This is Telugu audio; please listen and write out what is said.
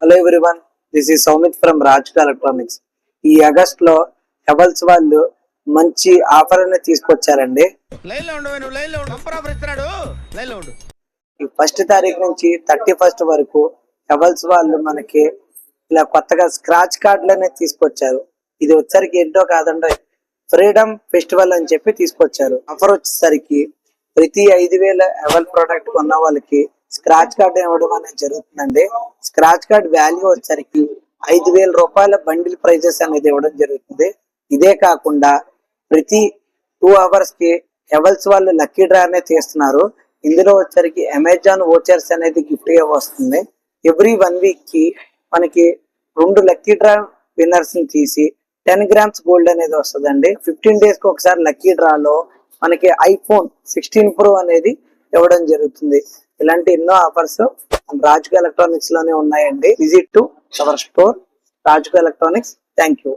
Hello everyone, this is Saumit from Rajuka electronics. ఈ ఆగస్ట్ లో హెవెల్స్ వాళ్ళు మంచి ఆఫర్ అనేది తీసుకొచ్చారండి. ఈ 1st తారీఖు నుంచి 31st వరకు హెవెల్స్ వాళ్ళు మనకి ఇలా కొత్తగా స్క్రాచ్ కార్డులు అనేది తీసుకొచ్చారు. ఇది వచ్చేసరికి ఏంటో కాదండి, ఫ్రీడమ్ ఫెస్టివల్ అని చెప్పి తీసుకొచ్చారు. ఆఫర్ వచ్చేసరికి ప్రతి 5,000 హెవెల్ ప్రోడక్ట్ కొన్న వాళ్ళకి స్క్రాచ్ కార్డ్ ఇవ్వడం అనేది జరుగుతుందండి. స్క్రాచ్ కార్డ్ వాల్యూ వచ్చేసరికి 5,000 రూపాయల బండిల్ ప్రైజెస్ అనేది ఇవ్వడం జరుగుతుంది. ఇదే కాకుండా ప్రతి 2 hours కి హెవెల్స్ వాళ్ళు లక్కీ డ్రా అనేది తీస్తున్నారు. ఇందులో వచ్చేసరికి అమెజాన్ వోచర్స్ అనేది గిఫ్ట్ గా వస్తుంది. ఎవ్రీ 1 week కి మనకి 2 లక్కీ డ్రా విన్నర్స్ ని తీసి 10 grams గోల్డ్ అనేది వస్తుందండి. 15 days కి ఒకసారి లక్కీ డ్రాలో మనకి iPhone 16 Pro అనేది ఇవ్వడం జరుగుతుంది. ఇలాంటి ఎన్నో ఆఫర్స్ రాజుక ఎలక్ట్రానిక్స్ లోనే ఉన్నాయండి. Visit to our store Rajuka electronics. Thank you.